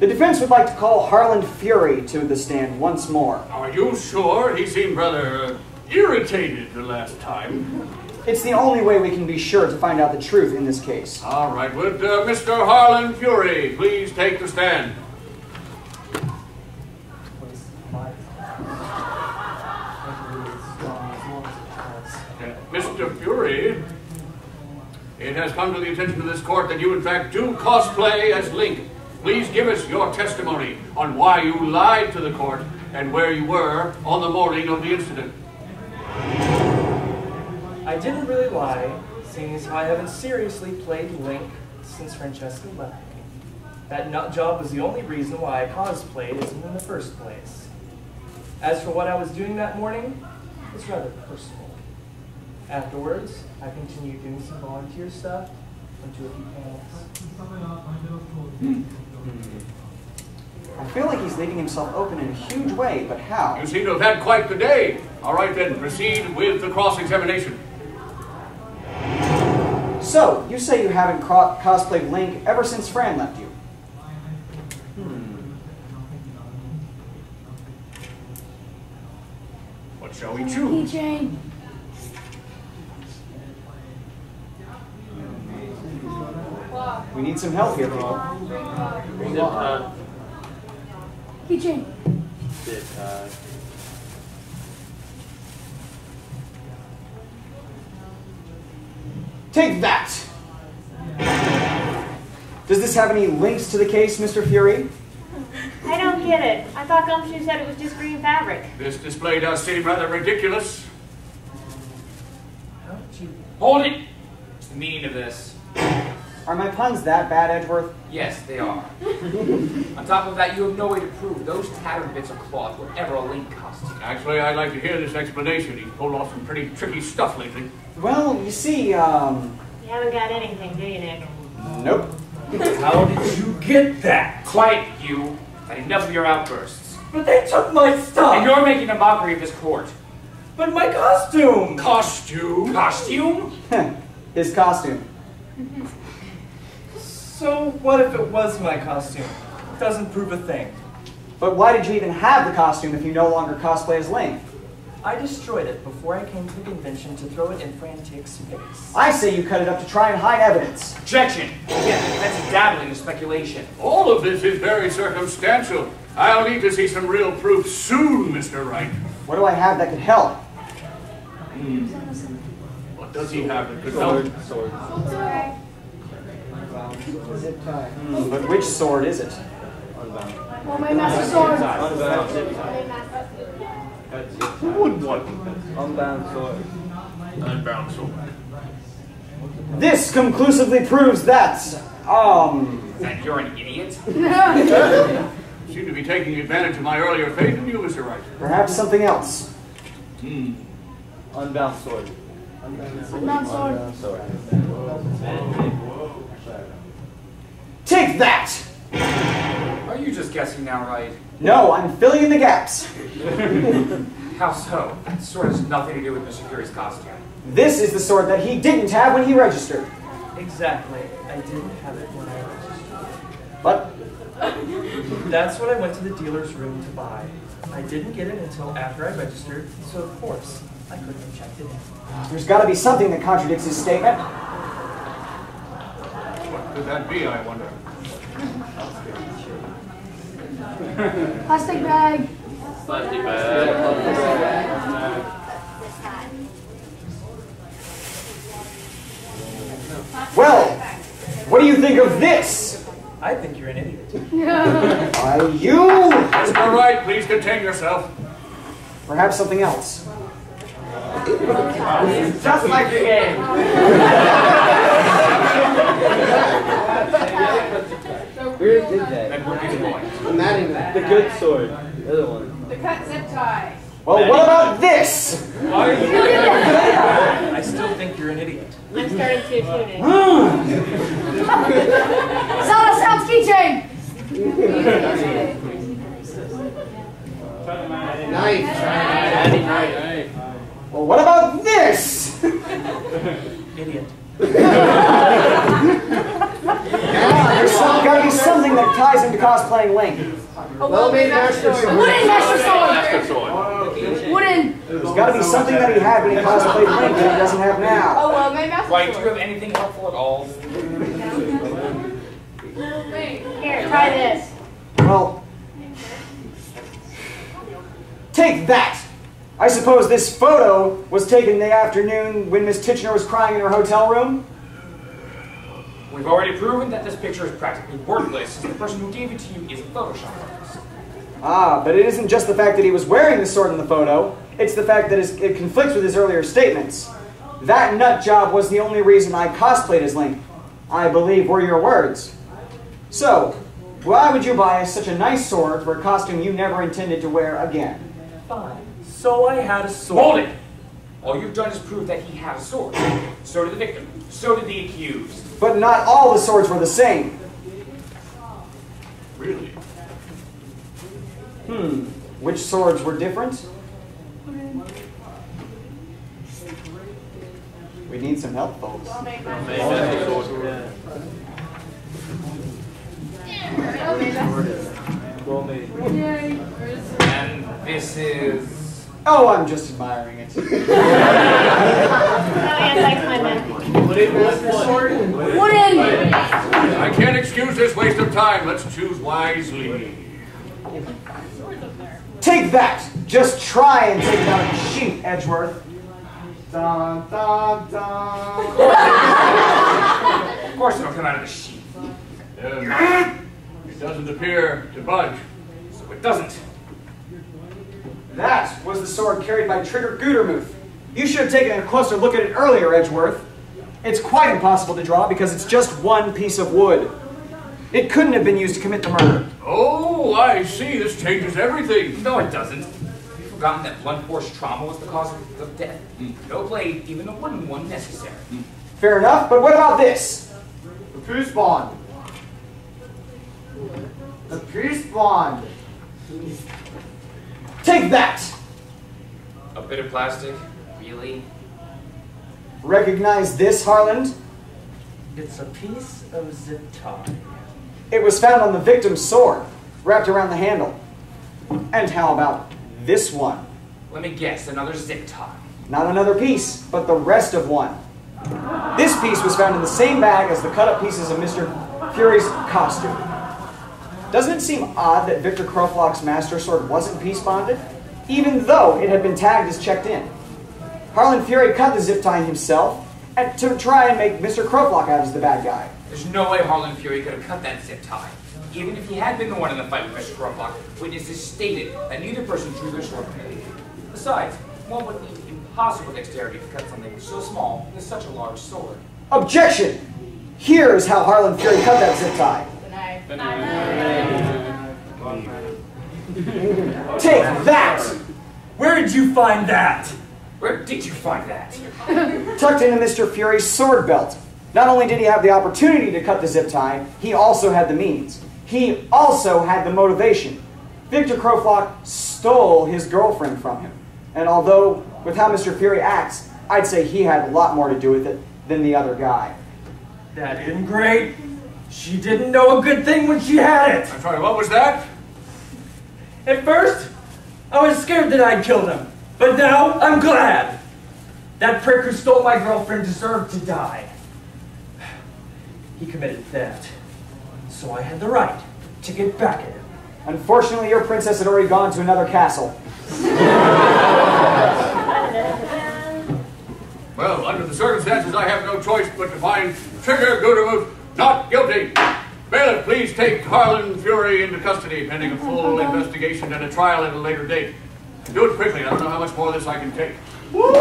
The defense would like to call Harlan Fury to the stand once more. Are you sure? He seemed rather irritated the last time. It's the only way we can be sure to find out the truth in this case. All right, would Mr. Harlan Fury please take the stand? Mr. Fury, it has come to the attention of this court that you in fact do cosplay as Link. Please give us your testimony on why you lied to the court and where you were on the morning of the incident. I didn't really lie, seeing as how I haven't seriously played Link since Francesca left me. That nut job was the only reason why I cosplayed as him in the first place. As for what I was doing that morning, it's rather personal. Afterwards, I continued doing some volunteer stuff, went to a few panels. I feel like he's leaving himself open in a huge way, but how? You seem to have had quite the day. All right then, proceed with the cross-examination. So, you say you haven't cosplayed Link ever since Fran left you? What shall we choose? Keychain. We need some help here, people. Keychain. Take that! Does this have any links to the case, Mr. Fury? I don't get it. I thought Gumshoe said it was just green fabric. This display does seem rather ridiculous. How did you... Hold it! What's the meaning of this? Are my puns that bad, Edgeworth? Yes, they are. On top of that, you have no way to prove those tattered bits of cloth were ever a Link costume. Actually, I'd like to hear this explanation. He's pulled off some pretty tricky stuff lately. Well, you see, You haven't got anything, do you, Nick? Nope. How did you get that? Quiet, you. I've had enough of your outbursts. But they took my stuff! And you're making a mockery of this court. But my costume! Costume? Costume? His costume. So what if it was my costume? It doesn't prove a thing. But why did you even have the costume if you no longer cosplay as Link? I destroyed it before I came to the convention to throw it in Frantic's face. I say you cut it up to try and hide evidence. Objection! Again, that's a dabbling in speculation. All of this is very circumstantial. I'll need to see some real proof soon, Mr. Wright. What do I have that could help? What does he have that could help? Sword. But which sword is it? Oh, my master sword. Who would want Unbound sword. unbound sword? This conclusively proves that, And you're an idiot? You seem to be taking advantage of my earlier faith in you, Mr. Wright. perhaps something else. Unbound sword. Unbound sword. Take that! Are you just guessing now, right? No, I'm filling in the gaps. How so? That sword has nothing to do with Mr. Fury's costume. This is the sword that he didn't have when he registered. Exactly. I didn't have it when I registered. But That's what I went to the dealer's room to buy. I didn't get it until after I registered, so of course, I couldn't have checked it in. there's got to be something that contradicts his statement. What could that be, I wonder? Plastic bag. Plastic bag. Well, what do you think of this? I think you're an idiot. Are you? Mr. Wright, please contain yourself. Perhaps something else. Just like the game. Where did that? Then what is the point? Not even the good sword. The other one. The cut zip tie. Well, what about this? Why are you? I still think you're an idiot. I'm starting to too, Nick. Solid sounds keychain. Knife. Well, what about this? Idiot. There's got to be something that ties into cosplaying Link? A well-made master sword. Wooden master sword. Wooden. There's got to be something that he had when he cosplayed Link that he doesn't have now. A well-made master sword. Why, do you have anything helpful at all? Here, try this. Well, take that! I suppose this photo was taken the afternoon when Miss Titchener was crying in her hotel room? We've already proven that this picture is practically worthless, since the person who gave it to you is a Photoshop artist. Ah, but it isn't just the fact that he was wearing the sword in the photo, it's the fact that it conflicts with his earlier statements. That nut job was the only reason I cosplayed as Link, I believe were your words. So, why would you buy such a nice sword for a costume you never intended to wear again? Fine. So I had a sword. Hold it! All you've done is prove that he had a sword. So did the victim. So did the accused. But not all the swords were the same. Really? Which swords were different? We need some help, folks. And this is... Oh, I'm just admiring it. Oh, yes, I climbed it. Wooden. I can't excuse this waste of time. Let's choose wisely. Take that! Just try and take it out of the sheath, Edgeworth. Dun, dun, dun. Of course it'll come out of the sheath. It doesn't appear to budge. So it doesn't. That was the sword carried by Trigger Gutermuth. You should have taken a closer look at it earlier, Edgeworth. It's quite impossible to draw because it's just one piece of wood. It couldn't have been used to commit the murder. Oh, I see. This changes everything. No, it doesn't. You've forgotten that blunt force trauma was the cause of death. No blade, even a wooden one, necessary. Fair enough, but what about this? The peace bond. The peace bond. Take that! A bit of plastic? Really? Recognize this, Harland? It's a piece of zip tie. It was found on the victim's sword, wrapped around the handle. And how about this one? Let me guess, another zip tie. Not another piece, but the rest of one. This piece was found in the same bag as the cut-up pieces of Mr. Fury's costume. Doesn't it seem odd that Victor Kroflock's master sword wasn't peace bonded, even though it had been tagged as checked in? Harlan Fury cut the zip tie himself and to try and make Mr. Kroflock out as the bad guy. There's no way Harlan Fury could have cut that zip tie. Even if he had been the one in the fight with Mr. Kroflock, witnesses stated that neither person drew their sword from it. Besides, one would need impossible dexterity to cut something so small with such a large sword. Objection! Here is how Harlan Fury cut that zip tie. Take that! Where did you find that? Where did you find that? Tucked into Mr. Fury's sword belt. Not only did he have the opportunity to cut the zip tie, he also had the means. He also had the motivation. Victor Kroflock stole his girlfriend from him. And although, with how Mr. Fury acts, I'd say he had a lot more to do with it than the other guy. That isn't great. She didn't know a good thing when she had it. I'm sorry, what was that? At first, I was scared that I'd killed him. But now, I'm glad. That prick who stole my girlfriend deserved to die. He committed theft. So I had the right to get back at him. Unfortunately, your princess had already gone to another castle. Well, under the circumstances, I have no choice but to find Trigger Gutermuth not guilty. Bailiff, please take Harlan Fury into custody, pending a full investigation and a trial at a later date. Do it quickly. I don't know how much more of this I can take. Woo!